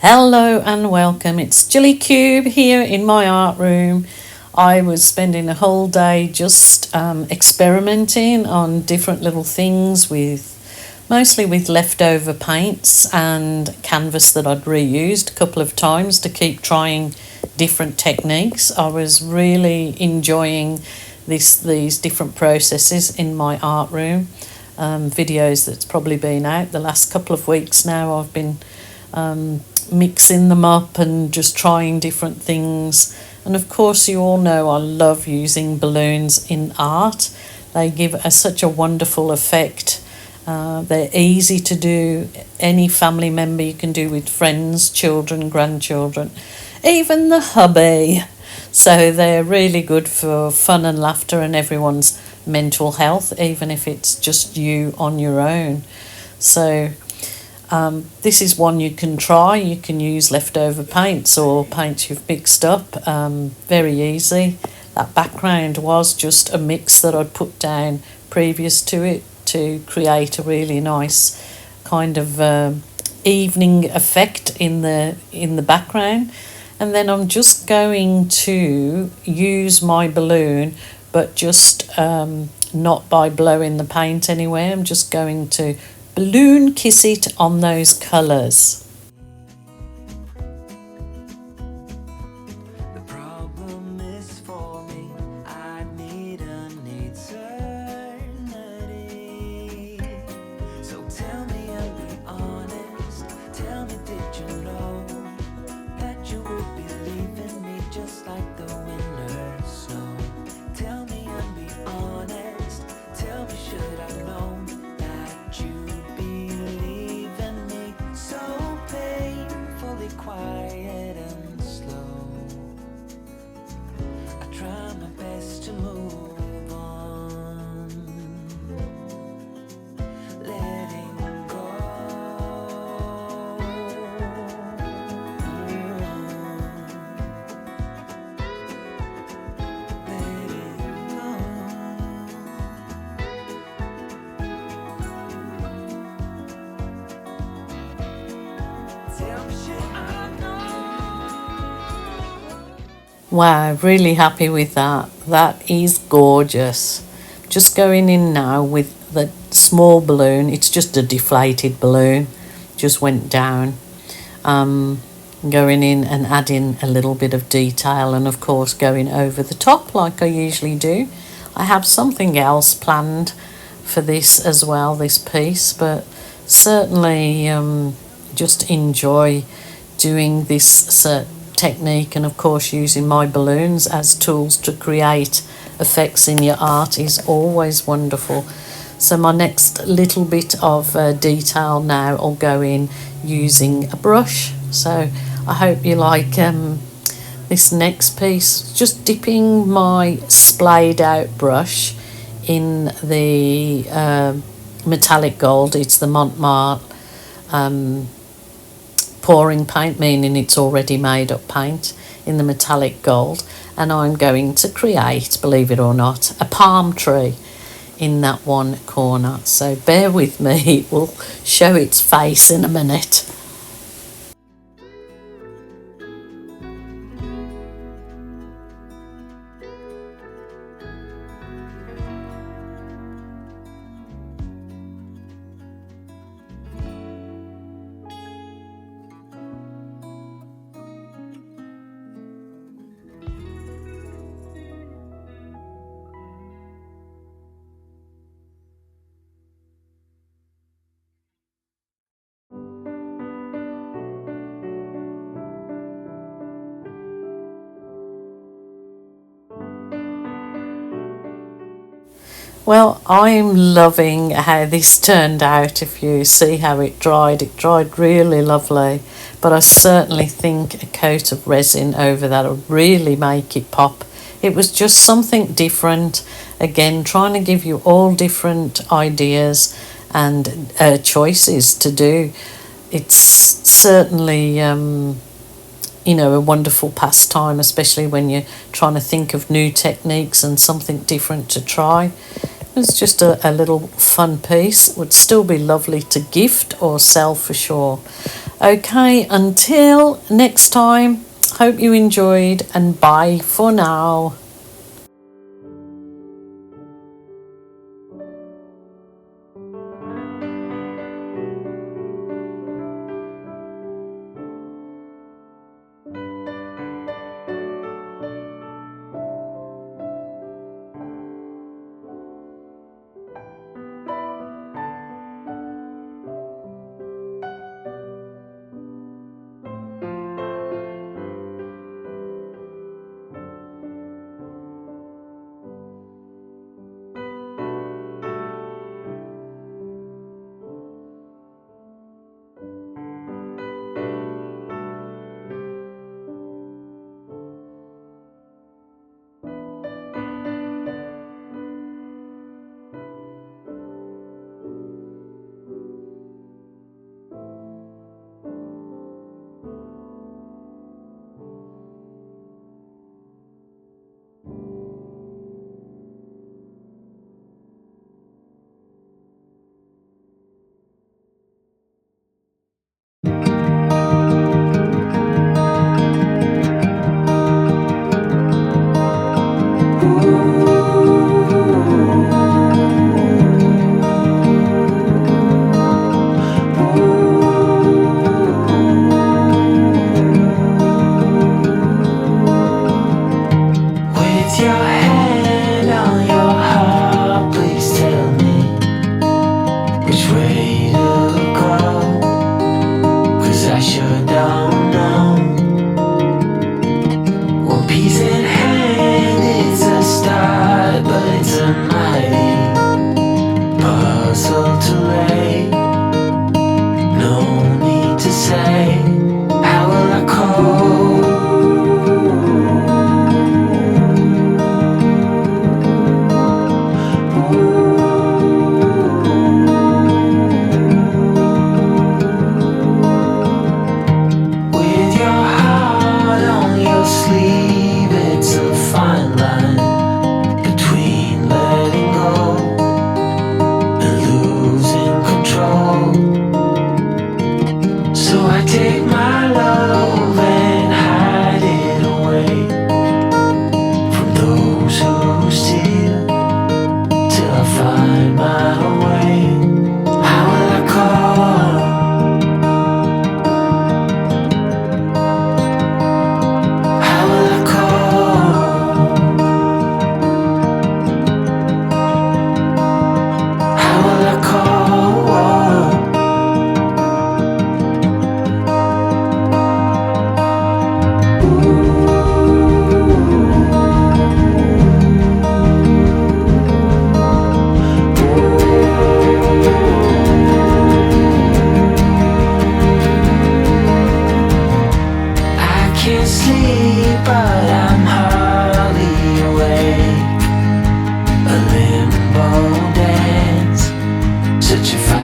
Hello and welcome. It's Gilly Cube here in my art room. I was spending a whole day just experimenting on different little things mostly with leftover paints and canvas that I'd reused a couple of times to keep trying different techniques. I was really enjoying these different processes in my art room. Videos that's probably been out the last couple of weeks now. I've been mixing them up and just trying different things. And of course, you all know I love using balloons in art. They give such a wonderful effect. They're easy to do. Any family member you can do with friends, children, grandchildren, even the hubby. So they're really good for fun and laughter and everyone's mental health, even if it's just you on your own. So this is one you can try. You can use leftover paints or paints you've mixed up. Very easy. That background was just a mix that I'd put down previous to it to create a really nice kind of evening effect in the background. And then I'm just going to use my balloon, but just not by blowing the paint anywhere. I'm just going to balloon kiss it on those colours. Quiet and slow. I try my best to move on, letting go. Letting go. Tell me should I know? Wow, really happy with that. That is gorgeous. Just going in now with the small balloon. It's just a deflated balloon. Just went down. Going in and adding a little bit of detail and of course going over the top like I usually do. I have something else planned for this as well, this piece, but certainly just enjoy doing this technique, and of course using my balloons as tools to create effects in your art is always wonderful. So my next little bit of detail now will go in using a brush. So I hope you like this next piece. Just dipping my splayed out brush in the metallic gold. It's the Montmartre pouring paint, meaning it's already made up paint in the metallic gold, and I'm going to create, believe it or not, a palm tree in that one corner. So bear with me, it will show its face in a minute. Well, I'm loving how this turned out. If you see how it dried really lovely. But I certainly think a coat of resin over that will really make it pop. It was just something different. Again, trying to give you all different ideas and choices to do. It's certainly a wonderful pastime, especially when you're trying to think of new techniques and something different to try. It's just a little fun piece. It would still be lovely to gift or sell for sure. Okay, until next time, hope you enjoyed, and bye for now. With your hand on your heart, please tell me which way to go. 'Cause I sure don't